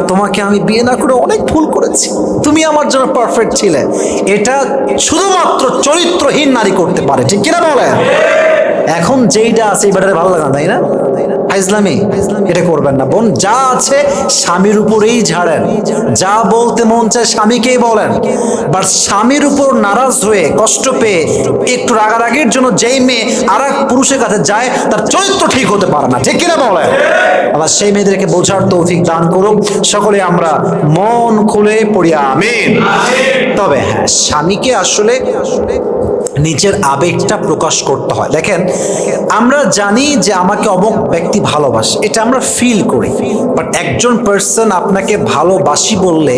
তোমাকে আমি বিয়ে না করে অনেক ভুল করেছি, তুমি আমার জন্য পারফেক্ট ছিলে, এটা শুধুমাত্র চরিত্রহীন নারী করতে পারে, ঠিক কিনা বলেন? এখন যেইটা আছে এই ব্যাটারে ভালো লাগে না, তাই না? ইসলামী এটা করবেন না বোন। যা আছে স্বামীর উপরেই ঝাড়েন, যা বলতে মন চায় স্বামীকেই বলেন। বাট স্বামীর উপর নারাজ হয়ে কষ্ট পেয়ে একটু রাগারাগির জন্য যেই মেয়ে আর এক পুরুষের কাছে যায় তার চরিত্র ঠিক হতে পারে না, ঠিক কিনা বলেন? আবার সেই মেয়েদেরকে বোঝার তৌফিক দান করুক। সকলে আমরা মন খুলে পড়ি আমিন। তবে হ্যাঁ, স্বামীকে আসলে নিজের আবেগটা প্রকাশ করতে হয়। দেখেন, আমরা জানি যে আমাকে অমুক ব্যক্তি ভালোবাসে, এটা আমরা ফিল করি। বাট একজন পার্সন আপনাকে ভালোবাসি বললে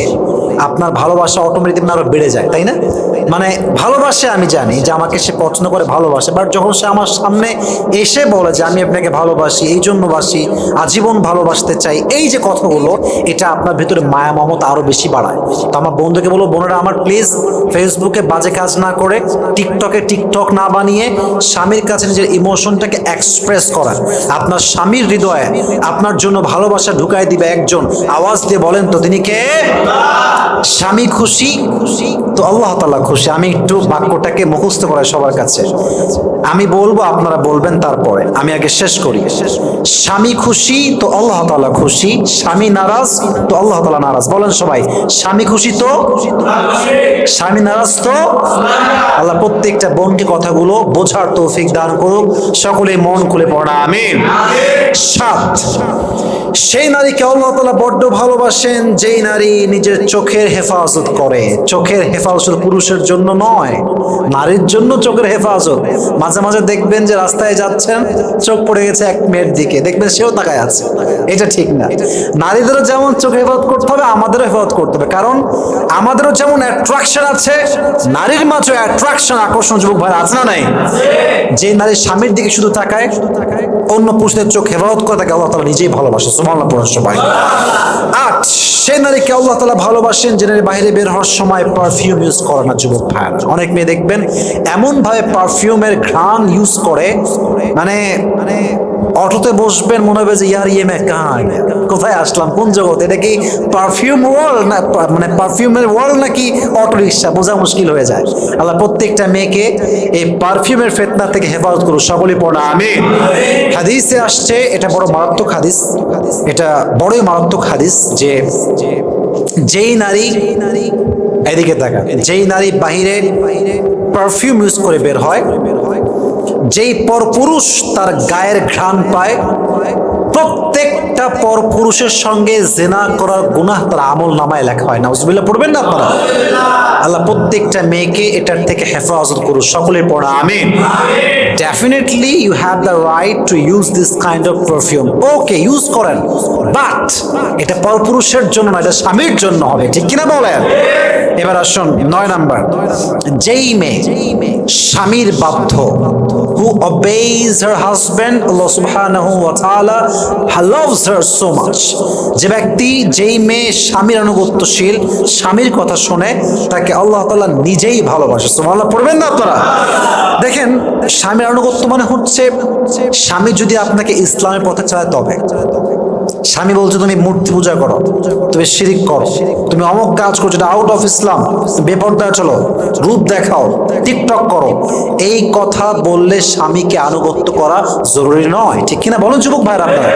আপনার ভালোবাসা অটোমেটিক আরো বেড়ে যায়, তাই না? মানে ভালোবাসে, আমি জানি যে আমাকে সে পছন্দ করে, ভালোবাসে, বাট যখন সে আমার সামনে এসে বলে যে আমি আপনাকে ভালোবাসি, এই জন্য বাসি, আজীবন ভালোবাসতে চাই, এই যে কথাগুলো, এটা আপনার ভিতরে মায়া মমতা আরো বেশি বাড়ায়। তো আমার বন্ধুকে বলবো, বোনেরা আমার প্লিজ ফেসবুকে বাজে কাজ না করে, টিকটক না বানিয়ে স্বামীর কাছে নিজের ইমোশনটাকে এক্সপ্রেস করা। আপনার স্বামীর হৃদয়ে আপনার জন্য ভালোবাসা ঢুকাই দিবে একজন, আওয়াজ দিয়ে বলেন তো তিনি কে? স্বামী খুশি তো আল্লাহ তাআলা খুশি। আমি একটু বাক্যটাকে মুখস্থ করাই সবার কাছে, আমি বলবো আপনারা বলবেন, তারপরে আমি আগে শেষ করি। স্বামী খুশি তো আল্লাহ তাআলা খুশি, স্বামী নারাজ তো আল্লাহ তাআলা নারাজ। বলেন সবাই, স্বামী খুশি তো, স্বামী নারাজ তো আল্লাহ। প্রত্যেকটা বোনকে কথাগুলো বোঝার তৌফিক দান করুক। সকলে মন খুলে পড়া আমিন। 7, সেই নারীকে আল্লাহ তাআলা বড্ড ভালোবাসেন যেই নারী নিজের চোখের হেফাজত করে। চোখের হেফাজত পুরুষের জন্য নয়, নারীর জন্য চোখের হেফাজত। মাঝে মাঝে দেখবেন যে রাস্তায় যাচ্ছেন, চোখ পড়ে গেছে এক মেয়ের দিকে, দেখবেন সেও তাকায় আছে, এটা ঠিক না। নারীদেরও যেমন চোখ হেফাজত করতে হবে, আমাদেরও হেফাজত করতে হবে। কারণ আমাদেরও যেমন অ্যাট্রাকশন আছে, নারীর মাঝে অ্যাট্রাকশন, আকর্ষণ যুবক ভাই আছে না নাই? যে নারী স্বামীর দিকে শুধু তাকায়, অন্য পুরুষদের চোখ হেফাজত করে, তাকে আল্লাহ তাআলা নিজেই ভালোবাসে। সুবহানাল্লাহ পড়ুন সবাই। 8, সেই নারীকে আল্লাহ তাআলা ভালোবাসেন যে নারী বাইরে বের হওয়ার সময় পারফিউম ইউজ করে না। যুবক ভাই, অনেক মেয়ে দেখবেন এমন ভাবে পারফিউমের ঘ্রাণ ইউজ করে, মানে অটোতে বসবেন মনে হবে যে ইয়ার ইয়ে মে কাহাঁ, কোথায় আসলাম, কোন জগৎ, এটা কি পারফিউম ওয়ার্ল্ড না, মানে পারফিউমের ওয়ার্ল্ড নাকি অটো রিক্সা, বোঝা মুশকিল হয়ে যায়। আল্লাহ প্রত্যেকটা মেয়েকে এই পারফিউমের ফিতনা থেকে হেফাজত করুন। সকলে পড়া আমিন। হাদিসে আসছে, এটা বড় মারাত্মক হাদিস, এটা বড়ই মারাত্মক হাদিস, যে যেই নারী, এদিকে তাকা, যেই নারী বাহিরে পারফিউম ইউজ করে বের হয়, যেই পরপুরুষ তার গায়ের ঘ্রাণ পায়, প্রত্যেকটা পরপুরুষের সঙ্গে জিনা করার গুনাহ তার আমল নামায় লেখা হয়। নাউজুবিল্লাহ পড়বেন না আপনারা? আল্লাহ প্রত্যেকটা মেয়েকে এটার থেকে হেফাজত করুন। সকলের পড়া আমিন। Definitely you have the right to use this kind of perfume, okay use করেন, বাট এটা পরপুরুষের জন্য না, এটা স্বামীর জন্য হবে, ঠিক কিনা বলেন? এবার আসুন 9 নাম্বার, যেই মেয়ে স্বামীর বাধ্য, who obeys her husband, Allah subhanahu wa ta'ala loves her so much, যে ব্যক্তি, যেই মেয়ে স্বামীর আনুগত্যশীল, স্বামীর কথা শুনে, তাকে আল্লাহ তাআলা নিজেই ভালোবাসে। সুবহানাল্লাহ পড়বেন না আপনারা? দেখেন, স্বামীর আনুগত্য মানে হচ্ছে, স্বামী যদি আপনাকে ইসলামের পথে চালায়, তবে স্বামী বলছে তুমি মূর্তি পূজা করো, তুমি শিরিক করো, তুমি অমুক কাজ করছো, এটা আউট অফ ইসলাম, বেপরদায় চলো, রূপ দেখাও, টিকটক করো, এই কথা বললে স্বামীকে আনুগত্য করা জরুরি নয়, ঠিক কিনা বলুন যুবক ভাইরা আপনারা?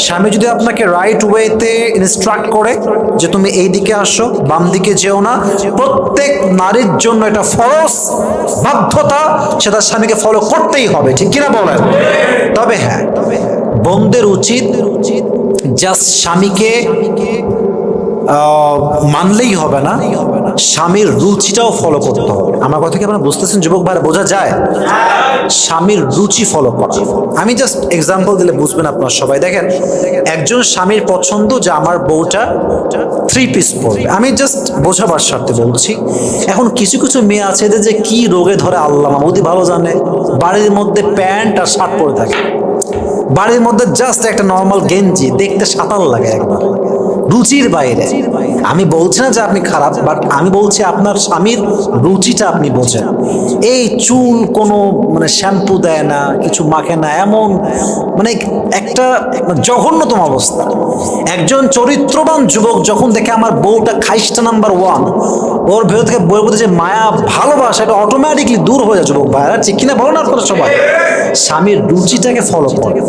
স্বামী যদি আপনাকে রাইট ওয়েতে ইনস্ট্রাক্ট করে যে তুমি এই দিকে আসো, বাম দিকে যেও না, প্রত্যেক নারীর জন্য এটা ফরজ বাধ্যতা, সেটা স্বামীকে ফলো করতেই হবে, ঠিক কিনা বলেন? তবে হ্যাঁ, বোনদের উচিত জাস্ট স্বামীকে মানলেই হবে না, স্বামীর রুচিটাও ফলো করতে হবে। আমার কথা কি আপনারা বুঝতেছেন যুবক ভাইরা? বোঝা যায়? স্বামীর রুচি ফলো করা। আমি জাস্ট এক্সাম্পল দিলে বুঝবেন আপনারা সবাই। দেখেন, একজন স্বামীর পছন্দ যে আমার বউটা 3 পিস পরবে, আমি জাস্ট বোঝাবার স্বার্থে বলছি। এখন কিছু কিছু মেয়ে আছে এদের যে কি রোগে ধরে আল্লাহ মাহমুদি ভালো জানে, বাড়ির মধ্যে প্যান্ট আর শার্ট পরে থাকে, বাড়ির মধ্যে জাস্ট একটা নর্মাল গেঞ্জি, দেখতে সাঁতার লাগে একবার, রুচির বাইরে। আমি বলছি না যে আপনি খারাপ, বাট আমি বলছি আপনার স্বামীর রুচিটা আপনি বোঝেন। এই চুল কোনো মানে শ্যাম্পু দেয় না, কিছু মাখে না, এমন মানে একটা জঘন্যতম অবস্থা। একজন চরিত্রবান যুবক যখন দেখে আমার বউটা খাইস্টা নাম্বার 1, ওর ভেতর থেকে বইয়ের প্রতি যে মায়া ভালোবাসা এটা অটোমেটিকলি দূর হয়ে যায়। যুবক ভাইরা ঠিক কিনা বলো না আপনারা সবাই? স্বামীর রুচিটাকে ফলো করে,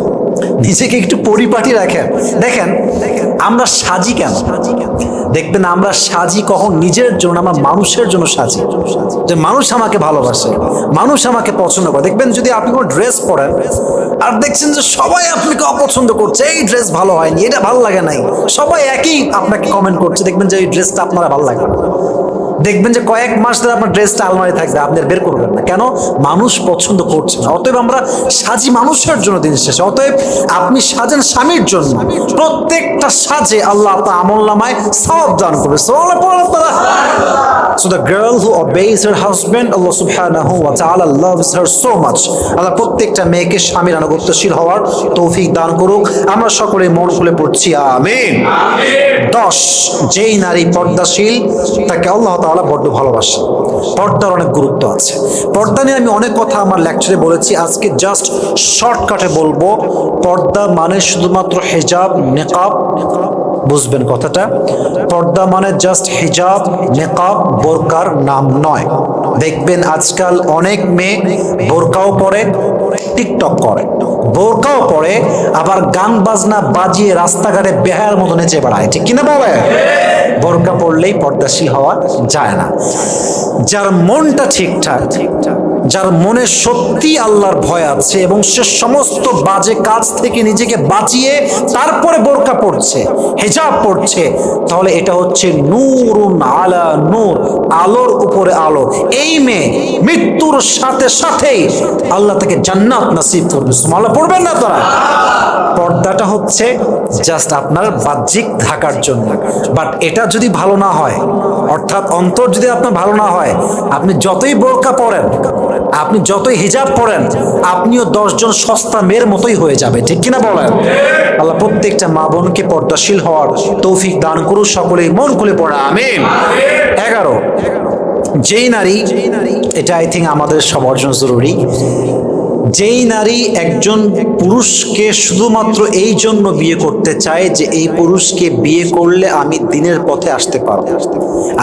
নিজেকে একটু পরিপাটি রাখেন। দেখেন আমরা সাজি কেন? দেখবেন আমরা সাজি কখন? নিজের জন্য, আমরা মানুষের জন্য সাজি, যে মানুষ আমাকে ভালোবাসে, মানুষ আমাকে পছন্দ করে। দেখবেন যদি আপনি কোনো ড্রেস পরেন আর দেখছেন যে সবাই আপনাকে অপছন্দ করছে, এই ড্রেস ভালো হয়নি, এটা ভালো লাগে নাই, সবাই একই আপনাকে কমেন্ট করছে, দেখবেন যে এই ড্রেসটা আপনারা ভালো লাগে না। দেখবেন যে কয়েক মাস ধরে আপনার ড্রেসটা আলমারি থাকবে, আপনি আর বের করবেন না। কেন? মানুষ পছন্দ করছে না। অতএব আমরা সাজি মানুষের জন্য দিন শেষে। অতএব আপনি সাজেন স্বামীর জন্য। প্রত্যেকটা সাজে আল্লাহ আপনার আমলনামায় সওয়াব দান করবে। So the girl who obeys her husband, Allah subhanahu wa ta'ala loves her so much. আল্লাহ প্রত্যেকটা মেয়েকে স্বামীর আনুগত্যশীল হওয়ার তৌফিক দান করুক। আমরা সকলে মন খুলে পড়ছি আমিন। 10, যেই নারী পর্দাশীল তাকে আল্লাহ তাআলা বড্ড ভালোবাসে। পর্দার অনেক গুরুত্ব আছে। পর্দা নিয়ে আমি অনেক কথা আমার লেকচারে বলেছি, আজকে জাস্ট শর্টকাটে বলবো। পর্দা মানে শুধুমাত্র হিজাব, নিকাব, বুঝবেন কথাটা? পর্দা মানে জাস্ট হিজাব, নিকাব, বোরকার নাম নয়। দেখবেন আজকাল অনেক মেয়ে বোরকাও পরে, টিকটক করে, বোরকাও পরে, আবার গান বাজনা বাজিয়ে রাস্তাঘাটে বেহায়ার মতো নেচে বেড়ায়। ঠিক কিনা বলে? বোরকা পড়লেই পর্দাশীল হওয়া যায় না। যার মনটা ঠিকঠাক, যার মনে সত্যি আল্লাহর ভয় আছে এবং সে সমস্ত বাজে কাজ থেকে নিজেকে বাঁচিয়ে তারপরে বোরকা পড়ছে, হিজাব পড়ছে, তাহলে এটা হচ্ছে নূরুন আলা নূর, আলোর উপরে আলো। এই মেয়ে মৃত্যুর সাথে সাথেই আল্লাহ তাকে জান্নাত নসিব করবে। সুবহানাল্লাহ পড়বেন না তারা? পর্দাটা হচ্ছে জাস্ট আপনার বাহ্যিক ঢাকার জন্য, বাট এটা যদি ভালো না হয়, অর্থাৎ অন্তর যদি আপনার ভালো না হয়, আপনি যতই বোরকা পরেন, আপনি যতই হিজাব পরেন, আপনিও 10 জন সস্তা মেয়ের মতোই হয়ে যাবে। ঠিক কিনা বলেন? আল্লাহ প্রত্যেকটা মা বোনকে পর্দাশীল হওয়ার তৌফিক দান করুন। সকলেই মন খুলে পড়া আমিন। 11, যেই নারী, এটা আই থিঙ্ক আমাদের সবার জন্য জরুরি, যেই নারী একজন পুরুষকে শুধুমাত্র এই জন্য বিয়ে করতে চায় যে এই পুরুষকে বিয়ে করলে আমি দিনের পথে আসতে পারবো,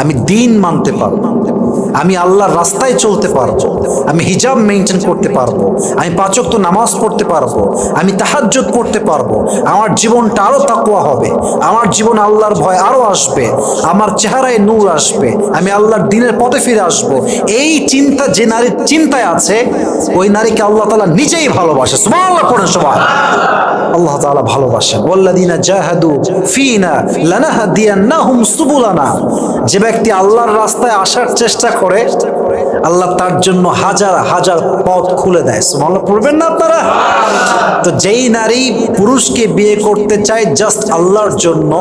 আমি দিন মানতে পারবো, আমি আল্লাহর রাস্তায় চলতে পারবো, আমি হিজাব মেনটেন করতে পারবো, আমি 5 ওয়াক্ত নামাজ পড়তে পারবো, আমি তাহাজ্জুদ করতে পারবো, আমার জীবনটা আরো তাকওয়া হবে, আমার জীবন আল্লাহর ভয় আরো আসবে, আমার চেহারায় নূর আসবে, আমি আল্লাহর দিনের পথে ফিরে আসবো, এই চিন্তা যে নারীর চিন্তায় আছে, ওই নারীকে আল্লাহ তাআলা নিজেই ভালোবাসে। সুবহানাল্লাহ পড়েন সবাই। আল্লাহ তাআলা ভালোবাসেন। ওয়াল্লাযীনা জাহাদু ফীনা লানাহদিয়ান্নাহুম সুবুলানা। যে ব্যক্তি আল্লাহর রাস্তায় আসার চেষ্টা করে, আল্লাহ তার জন্য হাজার হাজার পথ খুলে দেয়। সুবহানাল্লাহ পড়বেন না আপনারা? তো যেই নারী পুরুষকে বিয়ে করতে চায় জাস্ট আল্লাহর জন্য,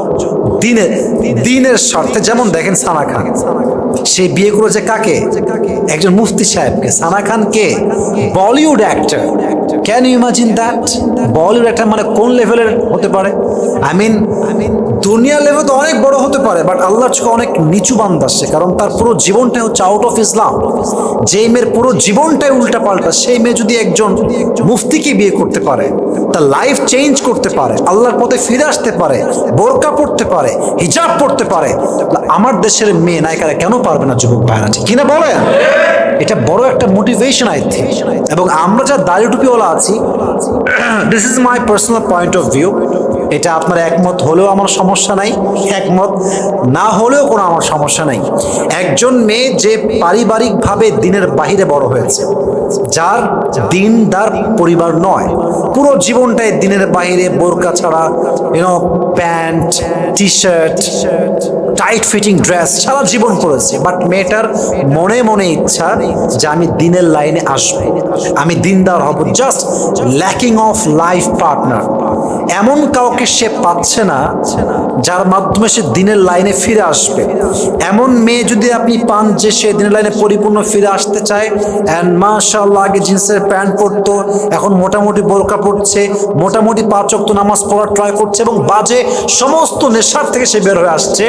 দিনের স্বার্থে, যেমন দেখেন সানা খান, সে বিয়ে করেছে কাকে? একজন মুফতি সাহেবকে। সানা খান কে? Bollywood actor. Can you imagine that? Bollywood actor মানে কোন লেভেলের হতে পারে? আই মিন দুনিয়ার লেভেল তো অনেক বড় হতে পারে, বাট আল্লাহর চোখে অনেক নিচু বান্দা সে, কারণ তার পুরো জীবনটাই হচ্ছে আউট অফ ইসলাম। যেই মেয়ের পুরো জীবনটাই উল্টা পাল্টা, সেই মেয়ে যদি একজন মুফতিকে বিয়ে করতে পারে, তার লাইফ চেঞ্জ করতে পারে, আল্লাহর পথে ফিরে আসতে পারে, বোরকা পড়তে পারে, হিজাব পড়তে পারে, আমার দেশের মেয়ে নায়িকারা কেন পারবে না? যুবক ভাইরা ঠিক কিনা বলেন? এটা বড় একটা মোটিভেশন আই থিঙ্ক। এবং আমরা যা দাড়ি টুপিওয়ালা আছি, this is my personal point of view. এটা আপনার একমত হলেও আমার সমস্যা নাই, একমত না হলেও কোনো আমার সমস্যা নাই। একজন মেয়ে যে পারিবারিকভাবে দিনের বাহিরে বড় হয়েছে, যার দিনদার পরিবার নয়, পুরো জীবনটাই দিনের বাইরে বোরকা ছাড়া, pant, T shirt, tight fitting dress সারা জীবন করেছে, বাট মেয়েটার মনে মনে ইচ্ছা যে আমি দিনের লাইনে আসবো, আমি দিনদার হব, just lacking of life partner. এমন কাউকে সে পাচ্ছে না যার মাধ্যমে সে দিনের লাইনে ফিরে আসবে। এমন মেয়ে যদি আপনি পান যে সে দিনের লাইনে পরিপূর্ণ ফিরে আসতে চায়, অ্যান্ড মাশাআল্লাহ আগে জিন্সের প্যান্ট পরতো, এখন মোটামুটি বোরকা পড়ছে, মোটামুটি 5 ওয়াক্ত নামাজ পড়ার ট্রাই করছে এবং বাজে সমস্ত নেশার থেকে সে বের হয়ে আসছে,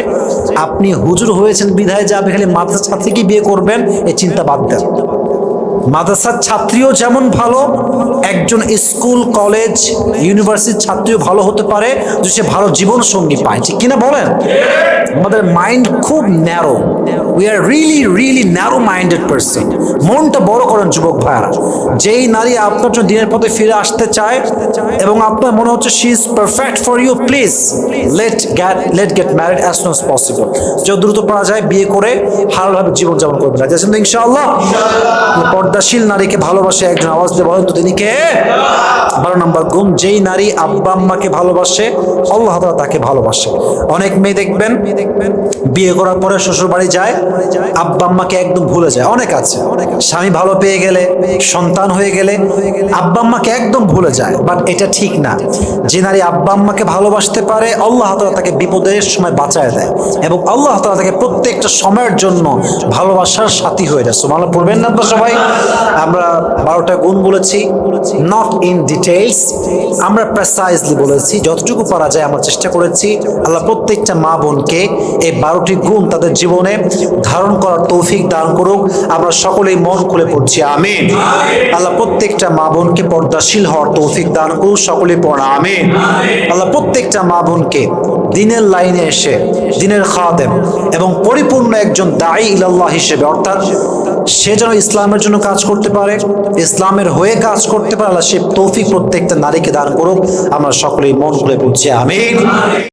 আপনি হুজুর হয়েছেন বিধায় যে আপনি খালি মাদ্রাসা ছাত্রীকে বিয়ে করবেন, এই চিন্তা বাদ দেন। মাদ্রাসার ছাত্রীও যেমন ভালো, একজন স্কুল কলেজ ইউনিভার্সিটির ছাত্রীও ভালো হতে পারে যদি সে ভালো জীবন সঙ্গী পায়, ঠিক কিনা বলেন? আমাদের মাইন্ড খুব narrow, we are really narrow minded person. মনটা বড় করেন যুবক ভাইয়ারা। যেই নারী আপনার জন্য দিনের পথে ফিরে আসতে চায় এবং আপনার মনে হচ্ছে she is perfect for you, please let get married as soon as possible. যত দ্রুত পারা যায় বিয়ে করে হালালভাবে জীবনযাপন করবেন। রাজি আছেন তো ইনশাআল্লাহ? পর্দাশীল নারীকে ভালোবাসে একজন, আওয়াজ দিয়ে বলেন তো তিনি কে? 12 নম্বর গুণ, যেই নারী আব্বা আম্মাকে ভালোবাসে আল্লাহ তাআলা তাকে ভালোবাসে। অনেক মেয়ে দেখবেন বিয়ে করার পরে শ্বশুর বাড়ি যায়, আব্বা আম্মাকে একদম ভুলে যায়। অনেক আছে, স্বামী ভালো পেয়ে গেলে, সন্তান হয়ে গেলে আব্বা আম্মাকে একদম ভুলে যায়, বাট এটা ঠিক না। যে নারী আব্বা আম্মাকে ভালোবাসতে পারে আল্লাহ তাআলা তাকে বিপদের সময় বাঁচায় দেয় এবং আল্লাহ তাআলা তাকে প্রত্যেকটা সময়ের জন্য ভালোবাসার সাথী হয়ে যায়। সুবহানাল্লাহ পড়বেন না তো সবাই? আমরা 12টা গুণ বলেছি, নট ইন ডিটেইলস, আমরা প্রেসাইজলি বলেছি, যতটুকু পারা যায় আমরা চেষ্টা করেছি। আল্লাহ প্রত্যেকটা মা বোনকে এই 12টি গুণ তাদের জীবনে ধারণ করার তৌফিক দান করুক। আমরা সকলেই মন খুলে পড়ছি আমিন। আল্লাহ প্রত্যেকটা মা বোনকে পর্দাশীল হওয়ার তৌফিক দান করুক, সকলেই পড়া আমিন। আল্লাহ প্রত্যেকটা মা বোনকে দিনের লাইনে এসে দিনের খাদেম এবং পরিপূর্ণ একজন দাঈ ইলাল্লাহ হিসেবে, অর্থাৎ সে যেন ইসলামের জন্য কাজ করতে পারে, ইসলামের হয়ে কাজ করতে পারে, আল্লাহ সে তৌফিক প্রত্যেকটা নারীকে দান করুক। আমরা সকলেই মন খুলে বলছি আমিন।